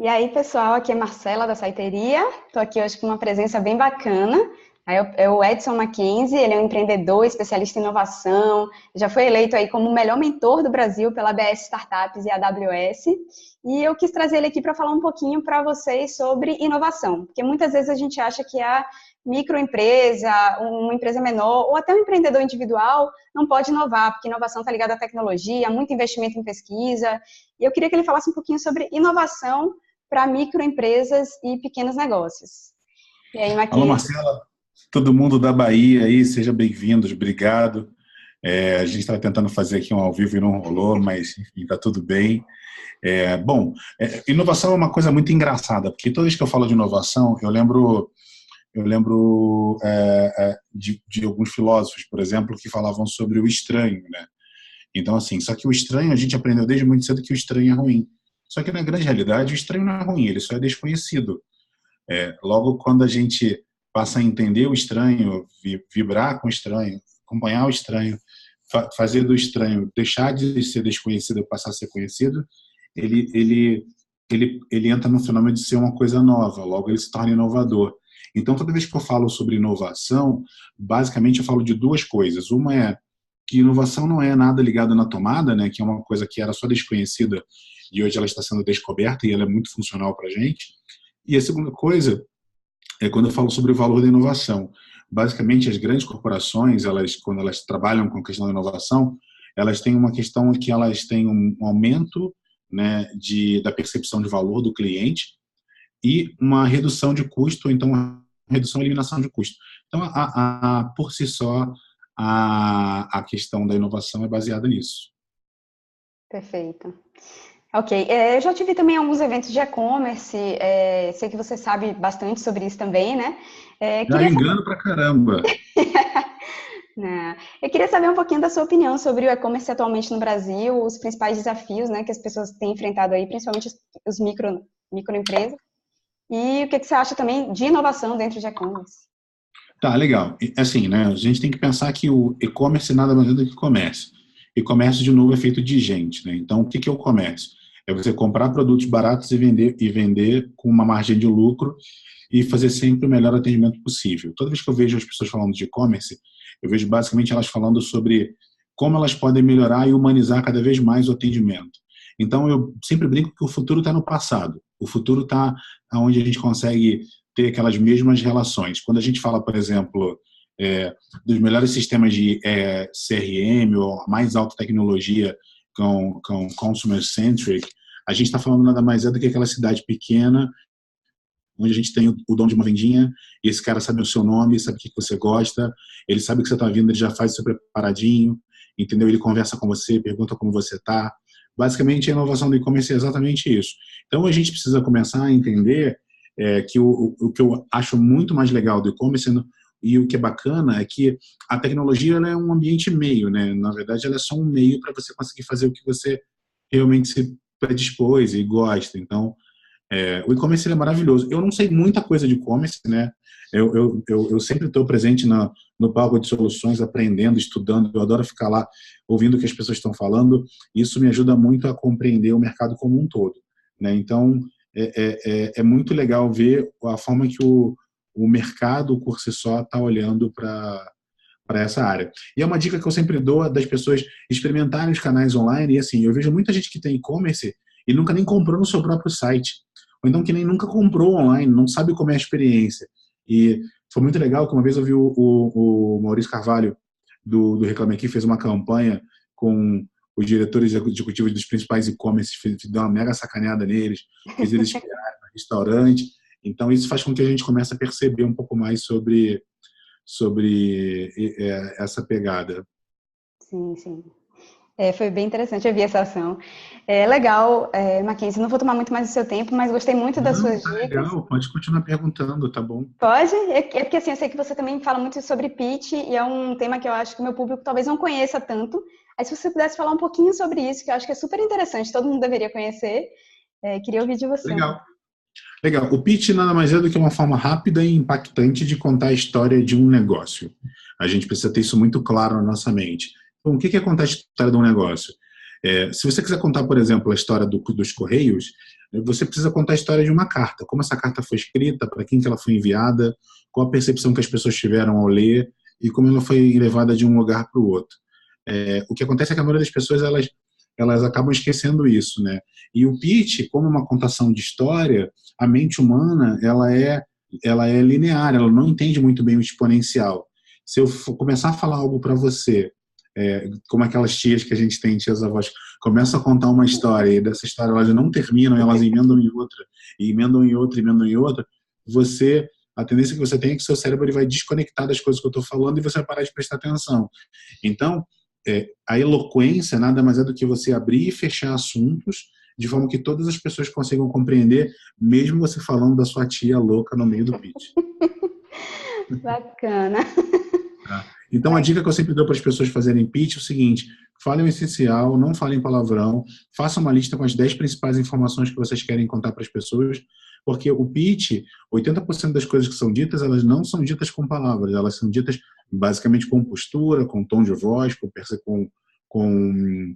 E aí, pessoal, aqui é Marcela da Saiteria. Estou aqui hoje com uma presença bem bacana. Aí é o Edson Mackenzie, ele é um empreendedor, especialista em inovação, já foi eleito aí como o melhor mentor do Brasil pela ABS Startups e AWS. E eu quis trazer ele aqui para falar um pouquinho para vocês sobre inovação, porque muitas vezes a gente acha que a microempresa, uma empresa menor ou até um empreendedor individual não pode inovar, porque inovação está ligada à tecnologia, muito investimento em pesquisa. E eu queria que ele falasse um pouquinho sobre inovação para microempresas e pequenos negócios. E aí, Alô, Mackenzie? Marcela, todo mundo da Bahia aí, sejam bem-vindos, obrigado. A gente estava tentando fazer aqui um ao vivo e não rolou, mas enfim, está tudo bem. Inovação é uma coisa muito engraçada, porque toda vez que eu falo de inovação, eu lembro de alguns filósofos, por exemplo, que falavam sobre o estranho, né? Então, assim, só que o estranho, a gente aprendeu desde muito cedo que o estranho é ruim. Só que na grande realidade, o estranho não é ruim, ele só é desconhecido. Logo, quando a gente passa a entender o estranho, vibrar com o estranho, acompanhar o estranho, fazer do estranho deixar de ser desconhecido e passar a ser conhecido, ele, ele, ele entra no fenômeno de ser uma coisa nova, logo ele se torna inovador. Então, toda vez que eu falo sobre inovação, basicamente eu falo de duas coisas. Uma é que inovação não é nada ligado na tomada, né, que é uma coisa que era só desconhecida e hoje ela está sendo descoberta e ela é muito funcional para a gente. E a segunda coisa é quando eu falo sobre o valor da inovação. Basicamente, as grandes corporações, quando elas trabalham com a questão da inovação, elas têm uma questão que elas têm um aumento, né, da percepção de valor do cliente e uma redução de custo, ou então uma redução e eliminação de custo. Então, por si só, a questão da inovação é baseada nisso. Perfeito. Ok, eu já tive também alguns eventos de e-commerce, sei que você sabe bastante sobre isso também, né? Já Queria saber, engano pra caramba. né, eu queria saber um pouquinho da sua opinião sobre o e-commerce atualmente no Brasil, os principais desafios, né, que as pessoas têm enfrentado aí, principalmente os microempresas, e o que você acha também de inovação dentro de e-commerce? Tá, legal. Assim, né, a gente tem que pensar que o e-commerce nada mais é do que comércio. E comércio, de novo, é feito de gente, né? Então, o que é o comércio? É você comprar produtos baratos e vender com uma margem de lucro e fazer sempre o melhor atendimento possível. Toda vez que eu vejo as pessoas falando de e-commerce, eu vejo basicamente elas falando sobre como elas podem melhorar e humanizar cada vez mais o atendimento. Então, eu sempre brinco que o futuro está no passado. O futuro está onde a gente consegue ter aquelas mesmas relações. Quando a gente fala, por exemplo, dos melhores sistemas de CRM ou mais alta tecnologia com consumer-centric, a gente está falando nada mais é do que aquela cidade pequena onde a gente tem o dono de uma vendinha e esse cara sabe o seu nome, sabe o que você gosta, ele sabe que você está vindo, ele já faz o seu preparadinho, entendeu? Ele conversa com você, pergunta como você está. Basicamente, a inovação do e-commerce é exatamente isso. Então, a gente precisa começar a entender que o que eu acho muito mais legal do e-commerce e o que é bacana é que a tecnologia ela é um ambiente meio, né? Na verdade, ela é só um meio para você conseguir fazer o que você realmente se predispôs e gosta. Então, o e-commerce ele é maravilhoso. Eu não sei muita coisa de e-commerce, né? Eu sempre estou presente no palco de soluções, aprendendo, estudando. Eu adoro ficar lá ouvindo o que as pessoas estão falando. Isso me ajuda muito a compreender o mercado como um todo, né? Então, é muito legal ver a forma que o mercado, por si só, está olhando para essa área. E é uma dica que eu sempre dou das pessoas experimentarem os canais online. E assim, eu vejo muita gente que tem e-commerce e nunca nem comprou no seu próprio site. Ou então que nem nunca comprou online, não sabe como é a experiência. E foi muito legal que uma vez eu vi o Maurício Carvalho, do Reclame Aqui, fez uma campanha com os diretores executivos dos principais e-commerce, deu uma mega sacaneada neles, fez eles criarem um restaurante. Então, isso faz com que a gente comece a perceber um pouco mais sobre essa pegada. Sim, sim. Foi bem interessante, eu vi essa ação. É legal, Mackenzie, não vou tomar muito mais do seu tempo, mas gostei muito das Não, suas tá dicas. legal, pode continuar perguntando, tá bom? Pode? É porque assim, eu sei que você também fala muito sobre pitch e é um tema que eu acho que o meu público talvez não conheça tanto. Aí se você pudesse falar um pouquinho sobre isso, que eu acho que é super interessante, todo mundo deveria conhecer, queria ouvir de você um Legal. pouco. Legal. O pitch nada mais é do que uma forma rápida e impactante de contar a história de um negócio. A gente precisa ter isso muito claro na nossa mente. Bom, o que é contar a história de um negócio? Se você quiser contar, por exemplo, a história dos Correios, você precisa contar a história de uma carta. Como essa carta foi escrita, para quem que ela foi enviada, qual a percepção que as pessoas tiveram ao ler e como ela foi levada de um lugar para o outro. O que acontece é que a maioria das pessoas elas acabam esquecendo isso, né? E o pitch, como uma contação de história, a mente humana ela é linear, ela não entende muito bem o exponencial. Se eu começar a falar algo para você, como aquelas tias que a gente tem, tias avós, começam a contar uma história e dessa história elas não terminam, elas emendam em outra, e emendam em outra, emendam em outra, a tendência que você tem é que seu cérebro ele vai desconectar das coisas que eu estou falando e você vai parar de prestar atenção. Então, a eloquência nada mais é do que você abrir e fechar assuntos de forma que todas as pessoas consigam compreender, mesmo você falando da sua tia louca no meio do pitch. Bacana. Então, a dica que eu sempre dou para as pessoas fazerem pitch é o seguinte: falem o essencial, não falem palavrão, façam uma lista com as 10 principais informações que vocês querem contar para as pessoas, porque o pitch, 80% das coisas que são ditas, elas não são ditas com palavras, elas são ditas basicamente com postura, com tom de voz, com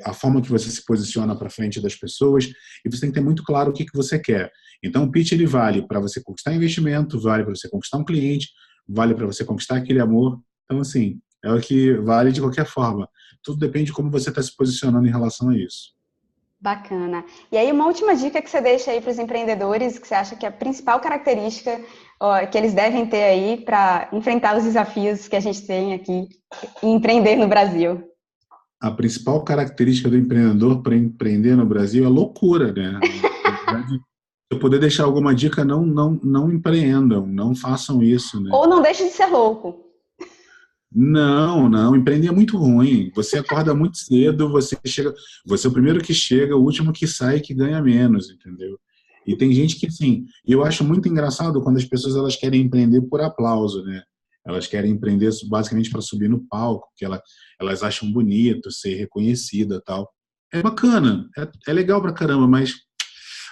a forma que você se posiciona para frente das pessoas, e você tem que ter muito claro o que você quer. Então, o pitch ele vale para você conquistar investimento, vale para você conquistar um cliente, vale para você conquistar aquele amor. Então, assim, é o que vale de qualquer forma. Tudo depende de como você está se posicionando em relação a isso. Bacana. E aí, uma última dica que você deixa aí para os empreendedores, que você acha que é a principal característica que eles devem ter aí para enfrentar os desafios que a gente tem aqui em empreender no Brasil? A principal característica do empreendedor para empreender no Brasil é loucura, né? Na verdade, se eu puder deixar alguma dica, não empreendam, não façam isso, né? Ou não deixe de ser louco. Não, empreender é muito ruim. Você acorda muito cedo, você é o primeiro que chega, o último que sai que ganha menos, entendeu? E tem gente que, assim, eu acho muito engraçado quando as pessoas elas querem empreender por aplauso, né? Elas querem empreender basicamente para subir no palco, que elas acham bonito ser reconhecida, tal. É bacana, é legal pra caramba, mas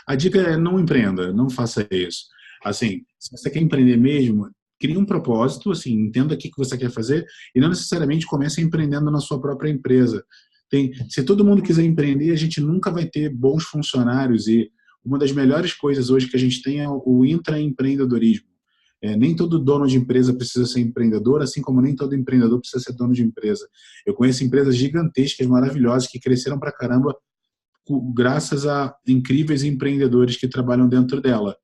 a dica é não empreenda, não faça isso. Assim, se você quer empreender mesmo, crie um propósito, assim, entenda o que você quer fazer e não necessariamente comece empreendendo na sua própria empresa. Se todo mundo quiser empreender, a gente nunca vai ter bons funcionários e uma das melhores coisas hoje que a gente tem é o intraempreendedorismo. Nem todo dono de empresa precisa ser empreendedor, assim como nem todo empreendedor precisa ser dono de empresa. Eu conheço empresas gigantescas, maravilhosas, que cresceram pra caramba graças a incríveis empreendedores que trabalham dentro dela.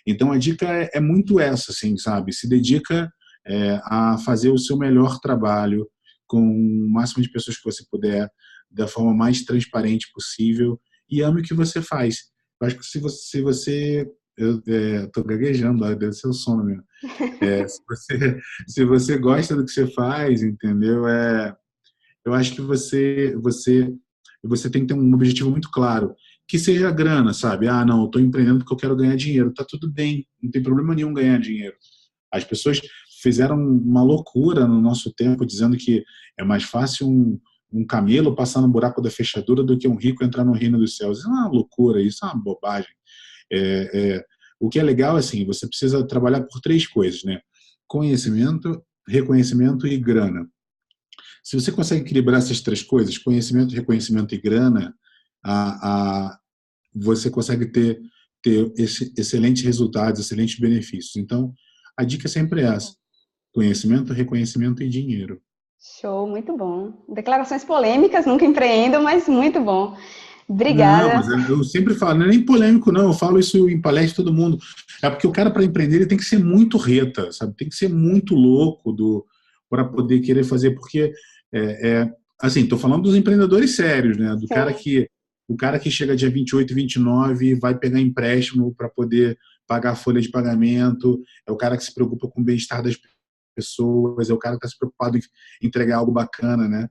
Então, a dica é muito essa, assim, sabe? Se dedica a fazer o seu melhor trabalho com o máximo de pessoas que você puder, da forma mais transparente possível e ame o que você faz. Eu acho que se você eu estou gaguejando, deve ser o sono mesmo. Se você gosta do que você faz, entendeu? Eu acho que você tem que ter um objetivo muito claro. Que seja a grana, sabe? Ah, não, eu estou empreendendo porque eu quero ganhar dinheiro. Tá tudo bem, não tem problema nenhum ganhar dinheiro. As pessoas fizeram uma loucura no nosso tempo, dizendo que é mais fácil um camelo passar no buraco da fechadura do que um rico entrar no reino dos céus. Isso é uma loucura, isso é uma bobagem. O que é legal, assim, você precisa trabalhar por 3 coisas, né? Conhecimento, reconhecimento e grana. Se você consegue equilibrar essas 3 coisas, conhecimento, reconhecimento e grana, você consegue ter excelentes resultados, excelentes benefícios. Então, a dica sempre é essa: conhecimento, reconhecimento e dinheiro. Show, muito bom. Declarações polêmicas, nunca empreendo, mas muito bom. Obrigada. Não, mas eu sempre falo, não é nem polêmico, não. Eu falo isso em palestra todo mundo. É porque o cara, para empreender, ele tem que ser muito reta, sabe? Tem que ser muito louco para poder querer fazer, porque assim, estou falando dos empreendedores sérios, né? O cara que chega dia 28 e 29 e vai pegar empréstimo para poder pagar a folha de pagamento, é o cara que se preocupa com o bem-estar das pessoas, é o cara que está se preocupado em entregar algo bacana, né?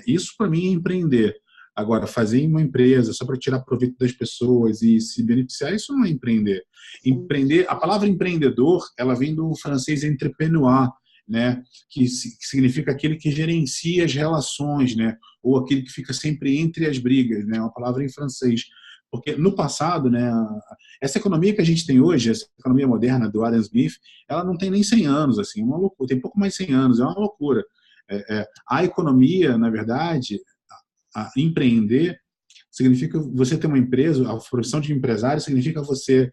Isso para mim é empreender. Agora, fazer em uma empresa só para tirar proveito das pessoas e se beneficiar, isso não é empreender. Empreender, a palavra empreendedor, ela vem do francês entrepreneur, né? Que significa aquele que gerencia as relações, né? Ou aquele que fica sempre entre as brigas, né? Uma palavra em francês. Porque no passado, né, essa economia que a gente tem hoje, essa economia moderna do Adam Smith, ela não tem nem 100 anos, assim, é uma loucura, tem pouco mais de 100 anos, é uma loucura. A economia, na verdade, empreender significa você ter uma empresa, a profissão de empresário significa você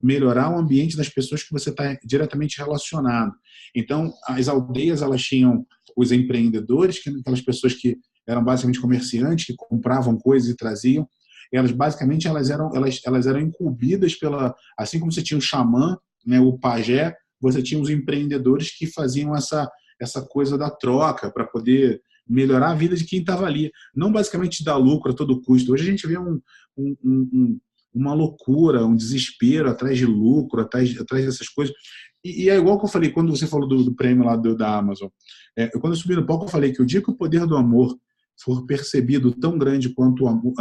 melhorar o ambiente das pessoas que você está diretamente relacionado. Então, as aldeias, elas tinham os empreendedores, aquelas pessoas que eram basicamente comerciantes, que compravam coisas e traziam. Elas, basicamente, elas eram incumbidas assim como você tinha o xamã, né, o pajé, você tinha os empreendedores que faziam essa coisa da troca para poder melhorar a vida de quem estava ali. Não basicamente dar lucro a todo custo. Hoje a gente vê uma loucura, um desespero atrás de lucro, atrás dessas coisas. E é igual que eu falei, quando você falou do prêmio lá da Amazon. Quando eu subi no palco, eu falei que o dia que o poder do amor for percebido tão grande quanto o amor,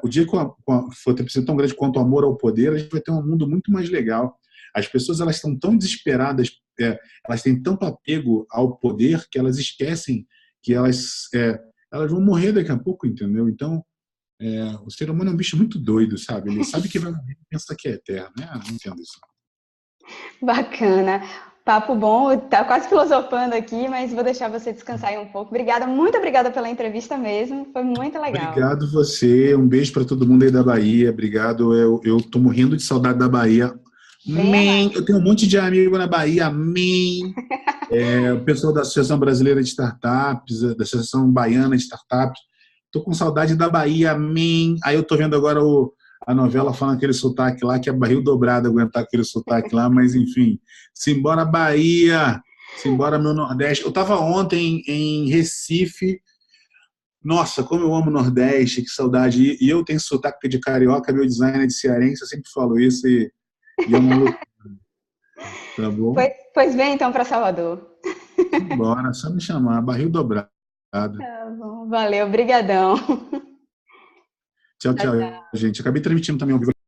o dia que for percebido tão grande quanto o amor ao poder, a gente vai ter um mundo muito mais legal. As pessoas, elas estão tão desesperadas, elas têm tanto apego ao poder que elas esquecem que elas vão morrer daqui a pouco, entendeu? Então, o ser humano é um bicho muito doido, sabe? Ele sabe que vai morrer e pensa que é eterno, né? Não entendo isso. Bacana. Papo bom, tá quase filosofando aqui, mas vou deixar você descansar aí um pouco. Obrigada, muito obrigada pela entrevista mesmo, foi muito legal. Obrigado você, um beijo para todo mundo aí da Bahia, obrigado, eu tô morrendo de saudade da Bahia. Eu tenho um monte de amigo na Bahia, o pessoal da Associação Brasileira de Startups, da Associação Baiana de Startups, tô com saudade da Bahia, aí eu tô vendo agora a novela falando aquele sotaque lá, que é barril dobrado aguentar aquele sotaque lá, mas enfim, simbora Bahia, simbora meu Nordeste. Eu estava ontem em Recife, nossa, como eu amo o Nordeste, que saudade, e eu tenho sotaque de carioca, meu design é de cearense, eu sempre falo isso, e é uma loucura, tá bom? Pois vem então para Salvador. Bora, só me chamar, barril dobrado. Tá bom, valeu, brigadão. Tchau, gente. Acabei transmitindo também ao vivo.